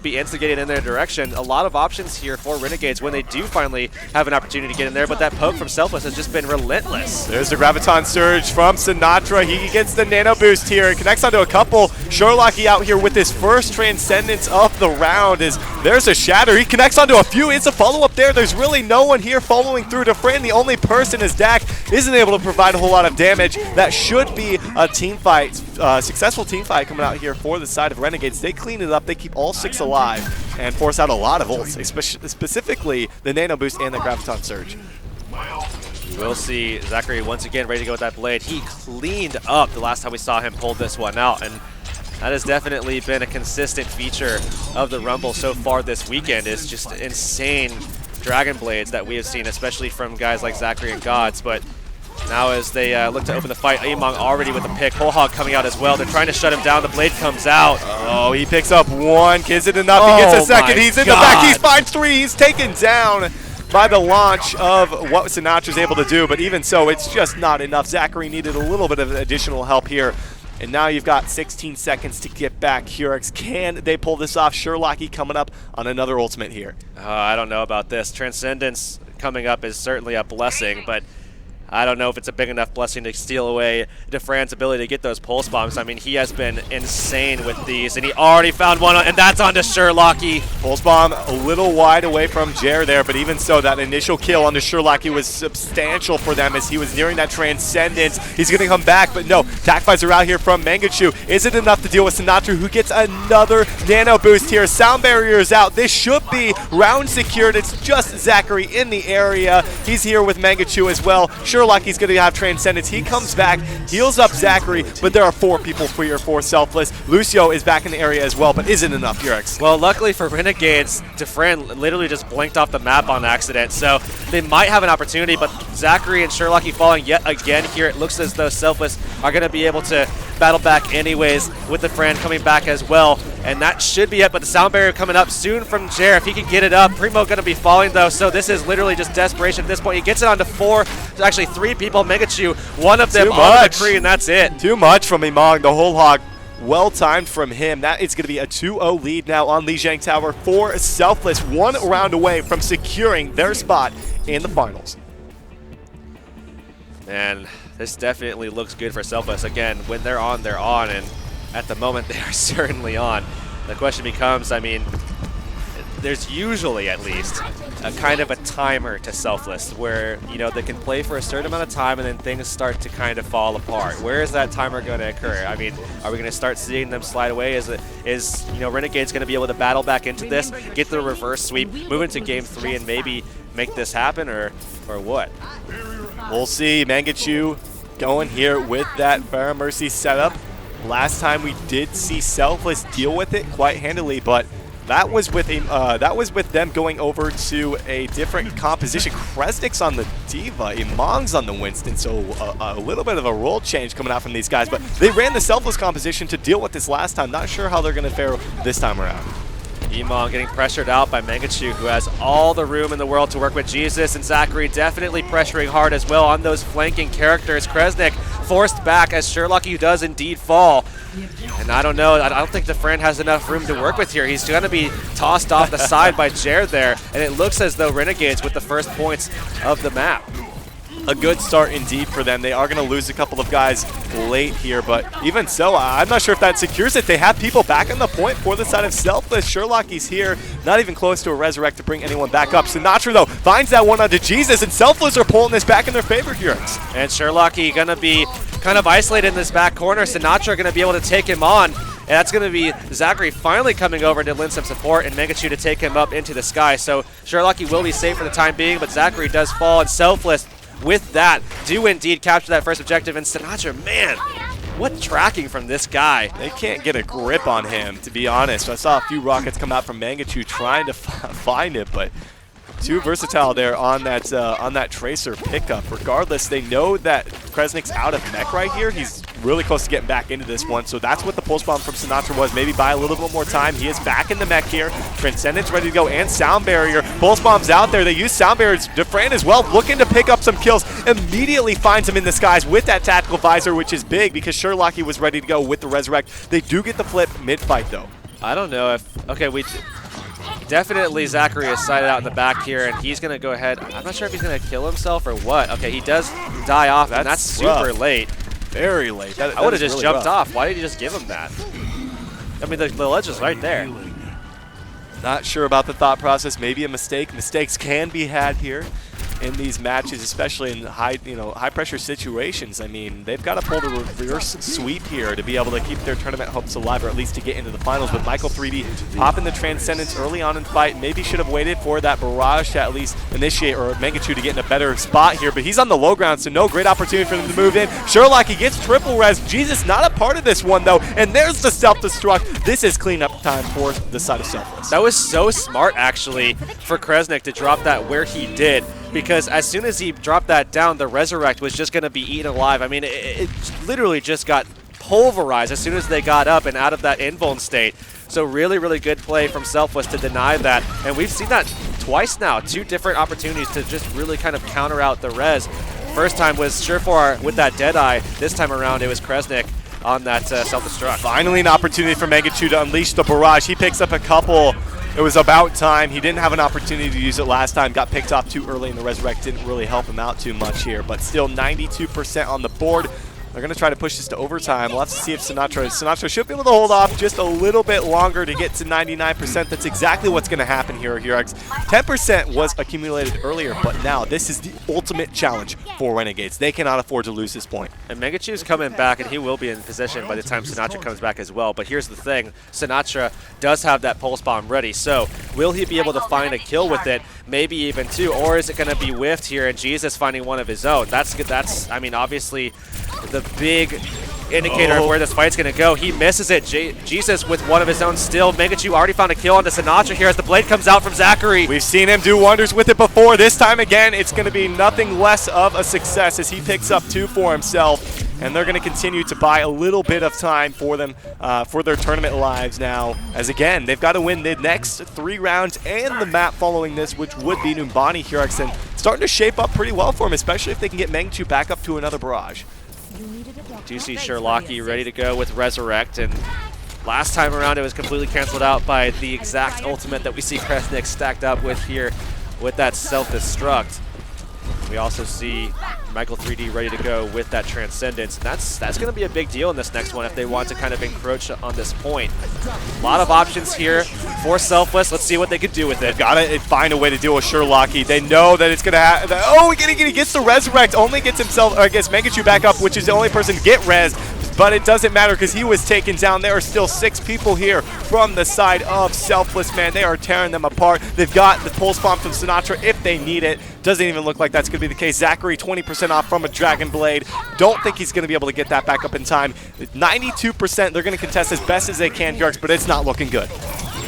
be instigated in their direction. A lot of options here for Renegades when they do finally have an opportunity to get in there, but that poke from Selfless has just been relentless. There's the Graviton Surge from Sinatra. He gets the Nano Boost here. It connects onto a couple. Sherlocky out here with his first Transcendence of the round. There's a Shatter. He connects onto a few. It's a follow-up there. There's really no one here following through. Defran, the only person, is Dak, isn't able to provide a whole lot of damage. That should be a team fight, successful team fight coming out here for the side of Renegades. They clean it up. They keep all 6 alive and force out a lot of ults, specifically the Nano Boost and the Graviton Surge. We'll see Zachary once again ready to go with that blade. He cleaned up the last time we saw him pull this one out, and that has definitely been a consistent feature of the Rumble so far this weekend, is just insane Dragon Blades that we have seen, especially from guys like Zachary and Gods. But now as they look to open the fight, Among already with the pick. Whole Hog coming out as well. They're trying to shut him down. The blade comes out. Oh, he picks up one. Is it enough? He gets a second. He's in the back. He finds 3. He's taken down by the launch of what Sinatra's able to do. But even so, it's just not enough. Zachary needed a little bit of additional help here. And now you've got 16 seconds to get back. Hurex, can they pull this off? Sherlocky coming up on another ultimate here. I don't know about this. Transcendence coming up is certainly a blessing, but I don't know if it's a big enough blessing to steal away Defran's ability to get those pulse bombs. I mean, he has been insane with these, and he already found one, and that's onto Sherlocky. Pulse bomb a little wide away from Jer there, but even so, that initial kill onto Sherlocky was substantial for them as he was nearing that Transcendence. He's going to come back, but no. Tac fights are out here from Mangachu. Is it enough to deal with Sinatra, who gets another Nano Boost here? Sound barrier is out. This should be round secured. It's just Zachary in the area. He's here with Mangachu as well. Sherlocky's going to have Transcendence. He comes back, heals up Zachary, but there are 4 people here for Selfless. Lucio is back in the area as well, but isn't enough, Yurex. Well, luckily for Renegades, Defran literally just blinked off the map on accident, so they might have an opportunity, but Zachary and Sherlocky falling yet again here. It looks as though Selfless are going to be able to battle back anyways, with Defran coming back as well, and that should be it, but the sound barrier coming up soon from Jer. If he can get it up, Primo going to be falling though, so this is literally just desperation at this point. He gets it onto 4, actually 3 people. Megachu, one of them on the tree, and that's it. Too much from Imong. The whole hog, well timed from him. That is going to be a 2-0 lead now on Lijiang Tower for Selfless. 1 round away from securing their spot in the finals. And this definitely looks good for Selfless. Again, when they're on, and at the moment they are certainly on. The question becomes, I mean, there's usually at least a kind of a timer to Selfless where, they can play for a certain amount of time and then things start to kind of fall apart. Where is that timer going to occur? I mean, are we going to start seeing them slide away? Is Renegades going to be able to battle back into this, get the reverse sweep, move into game 3 and maybe make this happen, or what? We'll see. Mangachu going here with that Pharah Mercy setup. Last time we did see Selfless deal with it quite handily, but that was with them going over to a different composition. Kresnik's on the Diva, Imong's on the Winston, so a little bit of a role change coming out from these guys. But they ran the Selfless composition to deal with this last time. Not sure how they're going to fare this time around. Imong getting pressured out by Mangachu, who has all the room in the world to work with Jesus, and Zachary definitely pressuring hard as well on those flanking characters. Kresnik forced back as Sherlocky does indeed fall. And I don't know, I don't think Defran has enough room to work with here. He's going to be tossed off the side by Jared there, and it looks as though Renegades with the first points of the map. A good start indeed for them. They are going to lose a couple of guys late here, but even so, I'm not sure if that secures it. They have people back on the point for the side of Selfless. Sherlocky's here, not even close to a resurrect to bring anyone back up. Sinatra, though, finds that one onto Jesus, and Selfless are pulling this back in their favor here. And Sherlocky going to be kind of isolated in this back corner. Sinatra going to be able to take him on. And that's going to be Zachary finally coming over to lend some support and Mangachu to take him up into the sky. So Sherlocky will be safe for the time being, but Zachary does fall, and Selfless with that do indeed capture that first objective. And Sinatra, man, what tracking from this guy. They can't get a grip on him, to be honest. I saw a few rockets come out from Mangachu trying to find it, but too versatile there on that Tracer pickup. Regardless, they know that Kresnik's out of mech right here. He's really close to getting back into this one. So that's what the pulse bomb from Sinatra was. Maybe buy a little bit more time. He is back in the mech here. Transcendence ready to go, and Sound Barrier. Pulse bomb's out there. They use Sound Barriers. Defran as well, looking to pick up some kills. Immediately finds him in the skies with that tactical visor, which is big because Sherlocky was ready to go with the Resurrect. They do get the flip mid-fight, though. I don't know if... Okay, we... Definitely Zachary is sighted out in the back here, and he's going to go ahead. I'm not sure if he's going to kill himself or what. Okay, he does die off, and that's super late. Very late. I would have just really jumped off. Why did you just give him that? I mean, the ledge is right there. Not sure about the thought process. Maybe a mistake. Mistakes can be had here in these matches, especially in high pressure situations. I mean, they've got to pull the reverse sweep here to be able to keep their tournament hopes alive, or at least to get into the finals. But Michael 3D popping the Transcendence early on in the fight. Maybe should have waited for that barrage to at least initiate, or Mangachu to get in a better spot here. But he's on the low ground, so no great opportunity for them to move in. Sherlock, he gets triple res. Jesus, not a part of this one though. And there's the self-destruct. This is cleanup time for the side of Selfless. That was so smart, actually, for Kresnik to drop that where he did. Because as soon as he dropped that down, the Resurrect was just going to be eaten alive. I mean, it literally just got pulverized as soon as they got up and out of that invuln state. So really, really good play from Selfless to deny that. And we've seen that twice now, 2 different opportunities to just really kind of counter out the res. First time was Surefour with that Deadeye. This time around, it was Kresnik on that self-destruct. Finally an opportunity for Mangachu to unleash the barrage. He picks up a couple. It was about time. He didn't have an opportunity to use it last time. Got picked off too early, and the Resurrect didn't really help him out too much here. But still 92% on the board. They're going to try to push this to overtime. We'll have to see if Sinatra should be able to hold off just a little bit longer to get to 99%. That's exactly what's going to happen here, Hurex. 10% was accumulated earlier, but now this is the ultimate challenge for Renegades. They cannot afford to lose this point. And Mangachu's coming back, and he will be in position by the time Sinatra comes back as well. But here's the thing. Sinatra does have that pulse bomb ready, so will he be able to find a kill with it? Maybe even 2, or is it going to be whiffed here and Jesus finding one of his own? That's I mean, obviously the big indicator of where this fight's going to go. He misses it. Jesus with one of his own still. Mangachu already found a kill onto Sinatra here as the blade comes out from Zachary. We've seen him do wonders with it before. This time again, it's going to be nothing less of a success as he picks up 2 for himself. And they're going to continue to buy a little bit of time for them, for their tournament lives now. As again, they've got to win the next 3 rounds and the map following this, which would be Numbani Hurex. And starting to shape up pretty well for him, especially if they can get Mangachu back up to another barrage. Do see Sherlocky ready to go with Resurrect, and last time around it was completely canceled out by the exact ultimate that we see Kresnik stacked up with here with that self-destruct. We also see Michael 3D ready to go with that Transcendence. That's going to be a big deal in this next one if they want to kind of encroach on this point. A lot of options here for Selfless. Let's see what they could do with it. Gotta find a way to deal with Sherlocky. They know that it's going to happen. Oh, he gets the Resurrect, only gets himself, or gets Mangachu back up, which is the only person to get res. But it doesn't matter because he was taken down. There are still 6 people here from the side of Selfless, man. They are tearing them apart. They've got the pulse bomb from Sinatra if they need it. Doesn't even look like that's going to be the case. Zachary 20% off from a Dragon Blade. Don't think he's going to be able to get that back up in time. 92%. They're going to contest as best as they can, Hurex, but it's not looking good.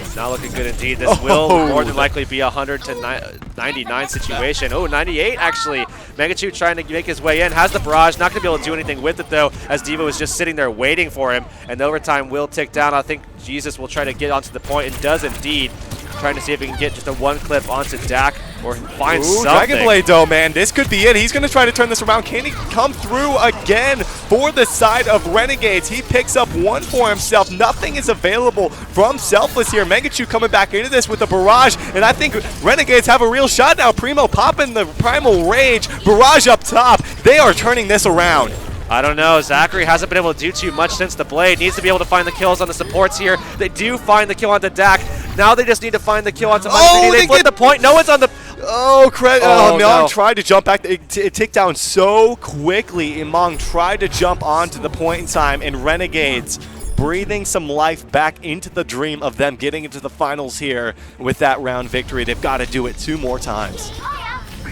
It's not looking good indeed. This will more than likely be a 100 to 99 situation. Oh, 98 actually. Mangachu trying to make his way in. Has the barrage. Not going to be able to do anything with it though, as Diva was just sitting there waiting for him. And the overtime will tick down. I think Jesus will try to get onto the point and does indeed. Trying to see if he can get just a 1 clip onto Dak or find something. Dragon Blade though, man. This could be it. He's going to try to turn this around. Can he come through again for the side of Renegades? He picks up 1 for himself. Nothing is available from Selfless here. Mangachu coming back into this with a barrage, and I think Renegades have a real shot now. Primo popping the Primal Rage. Barrage up top. They are turning this around. I don't know. Zachary hasn't been able to do too much since the blade. Needs to be able to find the kills on the supports here. They do find the kill onto Dak. Now they just need to find the kill onto Mike. They flip the point. No one's on the... Mong tried to jump back. It ticked down so quickly. Mong tried to jump onto the point in time, and Renegades breathing some life back into the dream of them getting into the finals here with that round victory. They've got to do it 2 more times.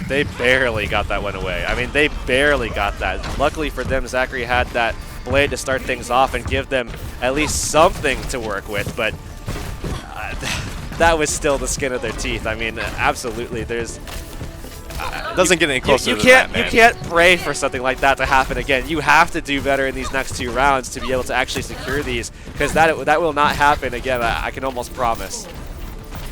They barely got that one away. I mean, they barely got that. Luckily for them, Zachary had that blade to start things off and give them at least something to work with, but that was still the skin of their teeth. I mean, absolutely. Doesn't get any closer you than that, can't man. you can't pray for something like that to happen again. You have to do better in these next 2 rounds to be able to actually secure these, because that will not happen again. I can almost promise.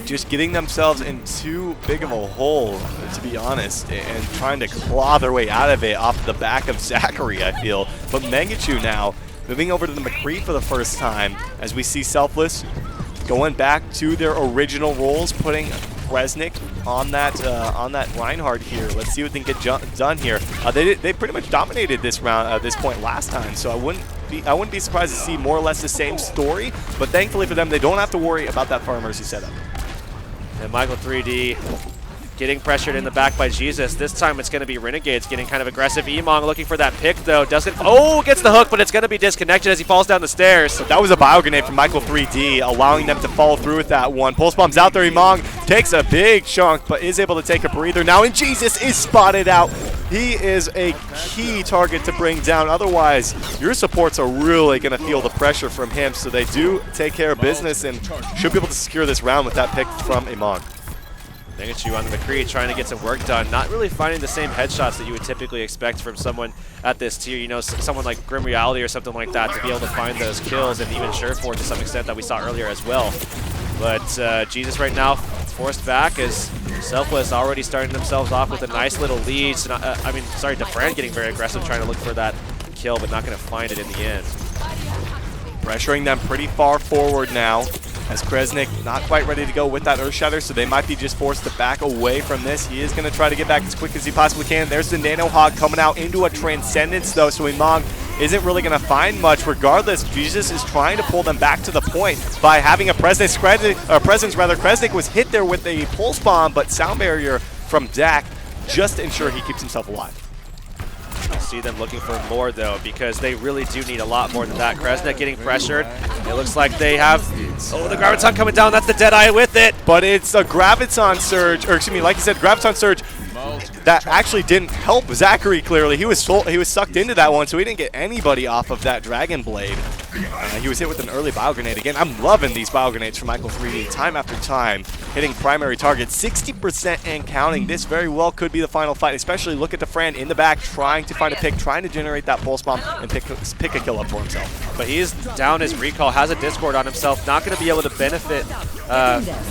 Just getting themselves in too big of a hole, to be honest, and trying to claw their way out of it off the back of Zachary, I feel. But Mangachu now moving over to the McCree for the first time, as we see Selfless going back to their original roles, putting Kresnik on that Reinhardt here. Let's see what they can get done here. They pretty much dominated this round at this point last time, so I wouldn't be surprised to see more or less the same story. But thankfully for them, they don't have to worry about that Far Mercy setup. And Michael 3D getting pressured in the back by Jesus. This time it's going to be Renegades getting kind of aggressive. Emong looking for that pick, though. Doesn't. Oh, gets the hook, but it's going to be disconnected as he falls down the stairs. That was a bio grenade from Michael 3D, allowing them to follow through with that one. Pulse bomb's out there. Emong takes a big chunk, but is able to take a breather now. And Jesus is spotted out. He is a key target to bring down. Otherwise, your supports are really going to feel the pressure from him. So they do take care of business and should be able to secure this round with that pick from Emong. Mangachu on the McCree trying to get some work done. Not really finding the same headshots that you would typically expect from someone at this tier. You know, someone like Grim Reality or something like that to be able to find those kills, and even Sureforge to some extent that we saw earlier as well. But Jesus right now forced back as Selfless already starting themselves off with a nice little lead. So Defran getting very aggressive trying to look for that kill, but not going to find it in the end. Pressuring them pretty far forward now, as Kresnik not quite ready to go with that Earthshatter, so they might be just forced to back away from this. He is going to try to get back as quick as he possibly can. There's the Nano Hog coming out into a Transcendence, though, so Emong isn't really going to find much. Regardless, Jesus is trying to pull them back to the point by having a presence. Kresnik was hit there with a Pulse Bomb, but Sound Barrier from Dak just to ensure he keeps himself alive. I see them looking for more, though, because they really do need a lot more than that. Kresnik getting pressured. It looks like they have... Oh, the Graviton coming down. That's the Deadeye with it. But it's a Graviton Surge, or excuse me, like you said, Graviton Surge that actually didn't help Zachary, clearly. He was sucked into that one, so he didn't get anybody off of that Dragon Blade. He was hit with an early Bio Grenade. Again, I'm loving these Bio Grenades from Michael 3D time after time, hitting primary targets. 60% and counting. This very well could be the final fight, especially look at Defran in the back, trying to find a pick, trying to generate that Pulse Bomb and pick a kill up for himself. But he's down his recall, has a Discord on himself, not going to be able to benefit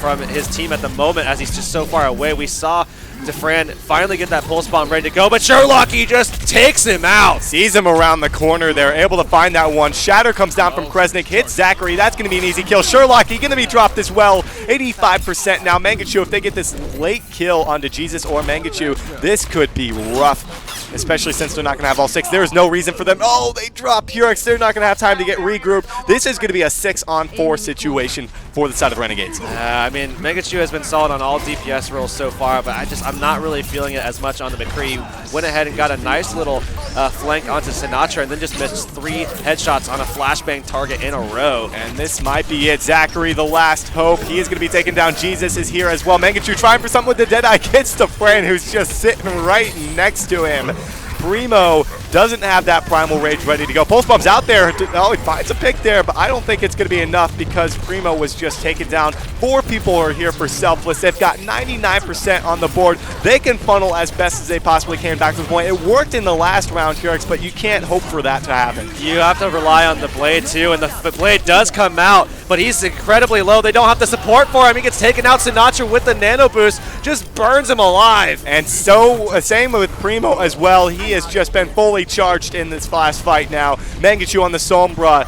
from his team at the moment as he's just so far away. We saw Defran finally get that Pulse Bomb ready to go, but Sherlock, he just takes him out. Sees him around the corner there, able to find that one. Shatter comes down from Kresnik, hits Zachary. That's going to be an easy kill. Sherlock, he's going to be dropped as well. 85% now. Mangachu, if they get this late kill onto Jesus or Mangachu, this could be rough, especially since they're not going to have all 6. There is no reason for them. Oh, they drop Purex. They're not going to have time to get regrouped. This is going to be a 6-on-4 situation for the side of Renegades. I mean, Mangachu has been solid on all DPS roles so far, but I'm not really feeling it as much on the McCree. Went ahead and got a nice little flank onto Sinatra and then just missed 3 headshots on a flashbang target in a row. And this might be it. Zachary, the last hope. He is going to be taken down. Jesus is here as well. Mangachu trying for something with the Deadeye. Gets the friend who's just sitting right next to him. Primo doesn't have that Primal Rage ready to go. Pulse Bomb's out there. Oh, he finds a pick there, but I don't think it's going to be enough because Primo was just taken down. 4 people are here for Selfless. They've got 99% on the board. They can funnel as best as they possibly can back to the point. It worked in the last round, Kurix, but you can't hope for that to happen. You have to rely on the Blade, too, and the Blade does come out, but he's incredibly low. They don't have the support for him. He gets taken out. Sinatra with the Nano Boost just burns him alive. And so, same with Primo as well. He has just been fully charged in this last fight now. Mangachu on the Sombra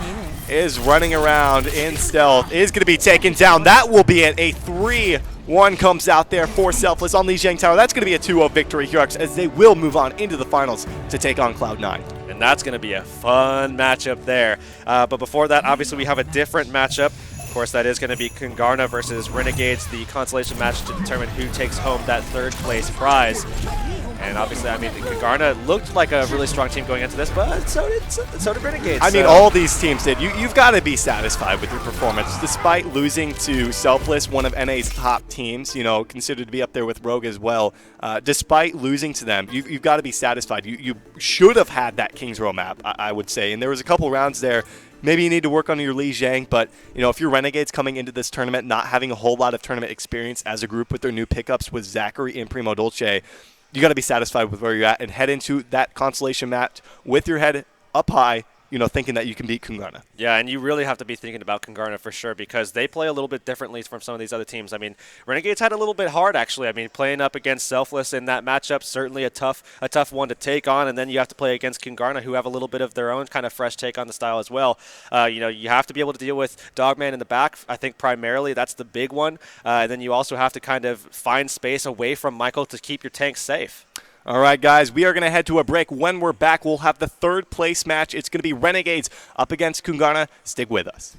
is running around in stealth, is going to be taken down. That will be it. A 3-1 comes out there for Selfless on Lijiang Tower. That's going to be a 2-0 victory here as they will move on into the finals to take on Cloud9. And that's going to be a fun matchup there. But before that, obviously, we have a different matchup. Of course, that is going to be Kungarna versus Renegades, the consolation match to determine who takes home that 3rd place prize. And obviously, I mean, Kungarna looked like a really strong team going into this, but so did Renegades. I mean, all these teams did. You've got to be satisfied with your performance. Despite losing to Selfless, one of NA's top teams, you know, considered to be up there with Rogue as well, despite losing to them, you've got to be satisfied. You should have had that King's Row map, I would say. And there was a couple rounds there. Maybe you need to work on your Lijiang, but you know, if you're Renegades coming into this tournament not having a whole lot of tournament experience as a group with their new pickups with Zachary and Primo Dolce, you got to be satisfied with where you're at and head into that consolation match with your head up high, thinking that you can beat Kungarna. Yeah, and you really have to be thinking about Kungarna for sure because they play a little bit differently from some of these other teams. I mean, Renegades had a little bit hard, actually. I mean, playing up against Selfless in that matchup, certainly a tough one to take on, and then you have to play against Kungarna, who have a little bit of their own kind of fresh take on the style as well. You have to be able to deal with Dogman in the back. I think primarily that's the big one. And then you also have to kind of find space away from Michael to keep your tanks safe. All right, guys, we are going to head to a break. When we're back, we'll have the third place match. It's going to be Renegades up against Kungarna. Stick with us.